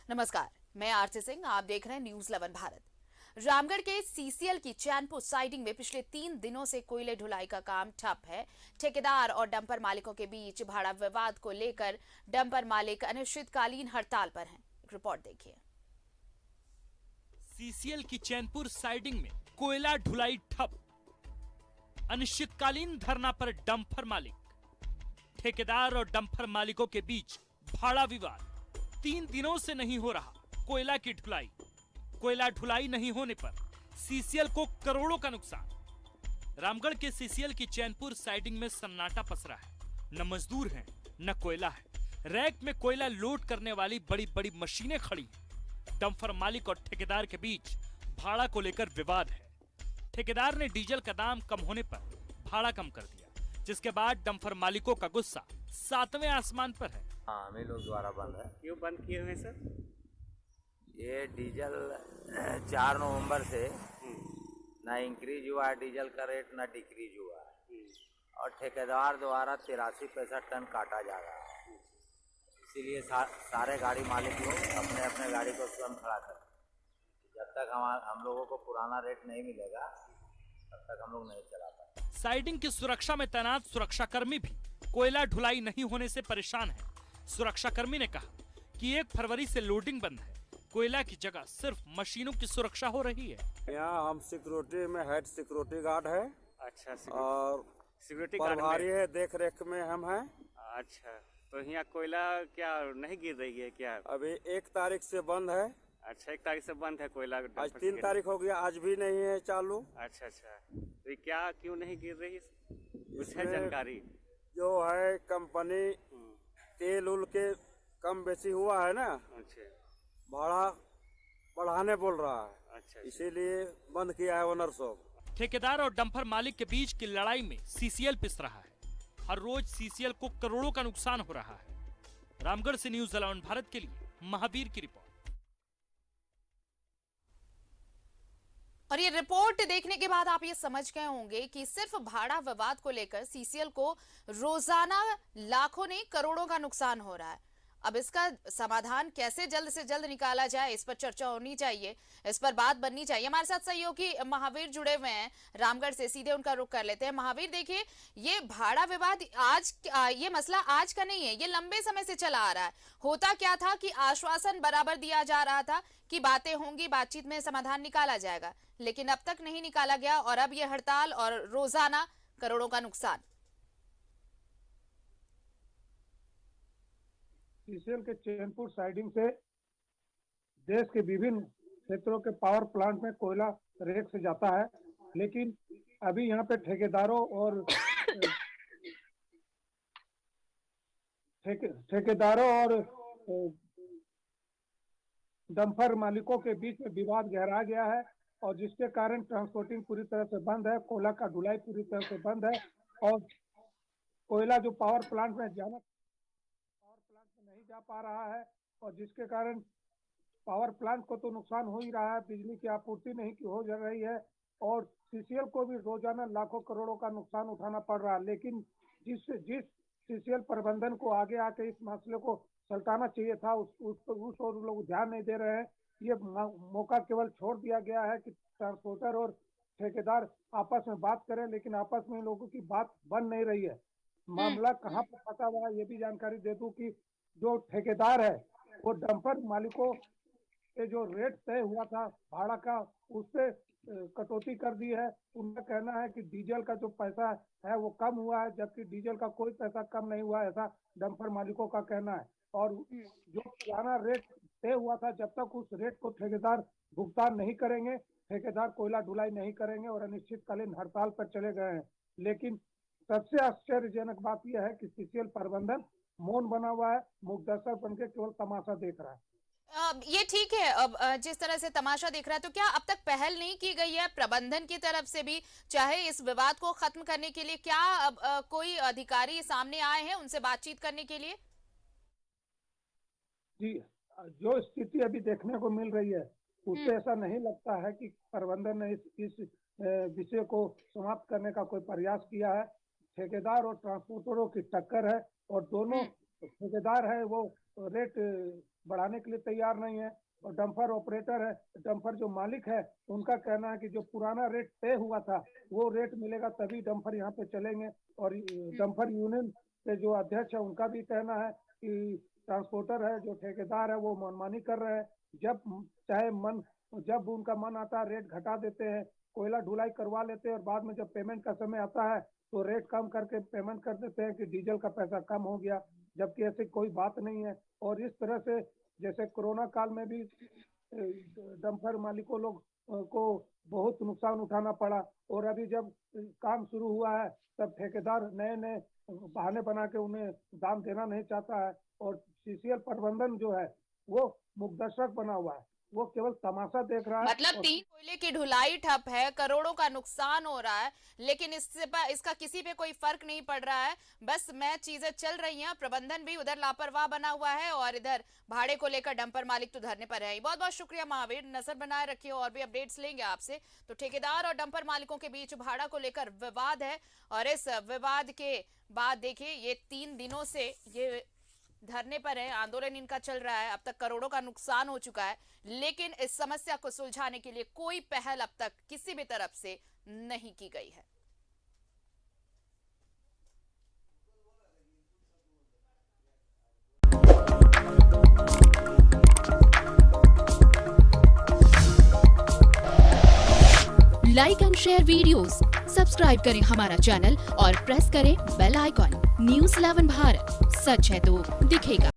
नमस्कार, मैं आरती सिंह। आप देख रहे हैं न्यूज 11 भारत। रामगढ़ के सीसीएल की चैनपुर साइडिंग में पिछले 3 दिनों से कोयले ढुलाई का काम ठप है। ठेकेदार और डंपर मालिकों के बीच भाड़ा विवाद को लेकर डंपर मालिक अनिश्चितकालीन हड़ताल पर हैं। एक रिपोर्ट देखिए। सीसीएल की चैनपुर साइडिंग में कोयला ढुलाई ठप, अनिश्चितकालीन धरना पर डंपर मालिक। ठेकेदार और डंपर मालिकों के बीच भाड़ा विवाद। 3 दिनों से नहीं हो रहा कोयला की ढुलाई। कोयला ढुलाई नहीं होने पर सीसीएल को करोड़ों का नुकसान। रामगढ़ के सीसीएल की चैनपुर साइडिंग में सन्नाटा पसरा है। न मजदूर हैं, न कोयला है। रैक में कोयला लोड करने वाली बड़ी बड़ी मशीनें खड़ी हैं। डंपर मालिक और ठेकेदार के बीच भाड़ा को लेकर विवाद है। ठेकेदार ने डीजल का दाम कम होने पर भाड़ा कम कर दिया, जिसके बाद डंपर मालिकों का गुस्सा 7वें आसमान पर है। हाँ, हम ही लोग द्वारा बंद है। क्यों बंद किए हुए सर? ये डीजल 4 नवंबर से ना इंक्रीज हुआ है डीजल का रेट, ना डिक्रीज हुआ है। और ठेकेदार द्वारा 83 पैसा टन काटा जा रहा है। इसीलिए सारे गाड़ी मालिक लोग अपने अपने गाड़ी को स्वयं खड़ा कर, जब तक हम लोगों को पुराना रेट नहीं मिलेगा तब तक हम लोग नहीं चला पाएंगे। साइडिंग की सुरक्षा में तैनात सुरक्षाकर्मी भी कोयला ढुलाई नहीं होने से परेशान है। सुरक्षाकर्मी ने कहा कि 1 फरवरी से लोडिंग बंद है। कोयला की जगह सिर्फ मशीनों की सुरक्षा हो रही है। यहाँ हम सिक्योरिटी में हेड सिक्योरिटी गार्ड है। अच्छा, और सिक्योरिटी गार्ड प्रभारी है, देख रेख में हम हैं। अच्छा, तो यहाँ कोयला क्या नहीं गिर रही है क्या? अभी 1 तारीख से बंद है। अच्छा, 1 तारीख से बंद है कोयला। आज 3 तारीख हो गया, आज भी नहीं है चालू। अच्छा अच्छा, तो ये क्या क्यों नहीं गिर रही, कुछ है इसमें जानकारी? जो है कंपनी तेल उल के कम बेसी हुआ है ना, अच्छा भाड़ा बढ़ाने बोल रहा है। अच्छा, इसीलिए बंद किया है ओनर साहब। ठेकेदार और डंपर मालिक के बीच की लड़ाई में सीसीएल पिस रहा है। हर रोज सीसीएल को करोड़ों का नुकसान हो रहा है। रामगढ़ से न्यूज 11 भारत के लिए महावीर की रिपोर्ट। और ये रिपोर्ट देखने के बाद आप ये समझ गए होंगे कि सिर्फ भाड़ा विवाद को लेकर सीसीएल को रोजाना लाखों नहीं करोड़ों का नुकसान हो रहा है। अब इसका समाधान कैसे जल्द से जल्द निकाला जाए, इस पर चर्चा होनी चाहिए, इस पर बात बननी चाहिए। हमारे साथ सहयोगी महावीर जुड़े हुए हैं रामगढ़ से, सीधे उनका रुख कर लेते हैं। महावीर, देखिए, ये भाड़ा विवाद आज ये मसला आज का नहीं है, ये लंबे समय से चला आ रहा है। होता क्या था कि आश्वासन बराबर दिया जा रहा था कि बातें होंगी, बातचीत में समाधान निकाला जाएगा, लेकिन अब तक नहीं निकाला गया और अब ये हड़ताल और रोजाना करोड़ों का नुकसान। सीसीएल के चैनपुर साइडिंग से देश के विभिन्न क्षेत्रों के पावर प्लांट में कोयला रेक से जाता है, लेकिन अभी यहाँ पे ठेकेदारों और डंपर मालिकों के बीच में विवाद गहरा गया है, और जिसके कारण ट्रांसपोर्टिंग पूरी तरह से बंद है। कोयला का ढुलाई पूरी तरह से बंद है, और कोयला जो पावर प्लांट में नहीं जा पा रहा है, और जिसके कारण पावर प्लांट को तो नुकसान हो ही रहा है, बिजली की आपूर्ति नहीं की हो जा रही है, और सीसीएल को भी रोजाना लाखों करोड़ों का नुकसान उठाना पड़ रहा है। लेकिन जिस सीसीएल प्रबंधन को आगे आके इस मसले को सल्टाना चाहिए था, उस और लोग ध्यान नहीं दे रहे हैं। ये मौका केवल छोड़ दिया गया है कि ट्रांसपोर्टर और ठेकेदार आपस में बात करें, लेकिन आपस में लोगों की बात बन नहीं रही है। मामला कहाँ पर फंसा हुआ है ये भी जानकारी दे दूं कि जो ठेकेदार है वो डंपर मालिकों के जो रेट तय हुआ था भाड़ा का, उस पे कटौती कर दी है। उनका कहना है कि डीजल का जो पैसा है वो कम हुआ है, जबकि डीजल का कोई पैसा कम नहीं हुआ है, ऐसा डंपर मालिकों का कहना है। और जो पुराना रेट तय हुआ था, जब तक उस रेट को ठेकेदार भुगतान नहीं करेंगे, ठेकेदार कोयला ढुलाई नहीं करेंगे और अनिश्चितकालीन हड़ताल पर चले गए हैं। लेकिन सबसे आश्चर्यजनक बात यह है कि सीसीएल प्रबंधन मौन बना हुआ है, मूकदर्शक बनकर केवल तमाशा देख रहा है। ये ठीक है। अब जिस तरह से तमाशा दिख रहा है, तो क्या अब तक पहल नहीं की गई है प्रबंधन की तरफ से भी, चाहे इस विवाद को खत्म करने के लिए? क्या कोई अधिकारी सामने आए हैं उनसे बातचीत करने के लिए? जी, जो स्थिति अभी देखने को मिल रही है उससे ऐसा नहीं लगता है कि प्रबंधन ने इस विषय को समाप्त करने का कोई प्रयास किया है। ठेकेदार और ट्रांसपोर्टरों की टक्कर है, और दोनों ठेकेदार है वो रेट बढ़ाने के लिए तैयार नहीं है, और डंपर ऑपरेटर है, डंपर जो मालिक है उनका कहना है कि जो पुराना रेट तय हुआ था वो रेट मिलेगा तभी डंपर यहाँ पे चलेंगे। और डंपर यूनियन के जो अध्यक्ष है उनका भी कहना है कि ट्रांसपोर्टर है जो ठेकेदार है वो मनमानी कर रहे हैं, जब उनका मन आता है रेट घटा देते हैं, कोयला ढुलाई करवा लेते हैं और बाद में जब पेमेंट का समय आता है तो रेट कम करके पेमेंट कर देते हैं कि डीजल का पैसा कम हो गया, जबकि ऐसी कोई बात नहीं है। और इस तरह से जैसे कोरोना काल में भी डंपर मालिकों लोग को बहुत नुकसान उठाना पड़ा, और अभी जब काम शुरू हुआ है तब ठेकेदार नए नए बहाने बना के उन्हें दाम देना नहीं चाहता है, और सीसीएल प्रबंधन जो है वो मुखदर्शक बना हुआ है, वो केवल तमाशा देख रहा है। मतलब और 3 कोयले की ढुलाई ठप है, करोड़ों का नुकसान हो रहा है, लेकिन इसका किसी पे कोई फर्क नहीं पड़ रहा है। बस मैं चीजें चल रही हैं, प्रबंधन भी उधर लापरवाह बना हुआ है और इधर भाड़े को लेकर डंपर मालिक तो धरने पर है। बहुत बहुत शुक्रिया महावीर, नजर बनाए रखिए और भी अपडेट्स लेंगे आपसे। तो ठेकेदार और डंपर मालिकों के बीच भाड़ा को लेकर विवाद है, और इस विवाद के बाद देखिए ये 3 दिनों से ये धरने पर है, आंदोलन इनका चल रहा है। अब तक करोड़ों का नुकसान हो चुका है, लेकिन इस समस्या को सुलझाने के लिए कोई पहल अब तक किसी भी तरफ से नहीं की गई है। Like and share videos, subscribe करें हमारा चैनल और प्रेस करें बेल आइकॉन। न्यूज़ 11 भारत, सच है तो दिखेगा।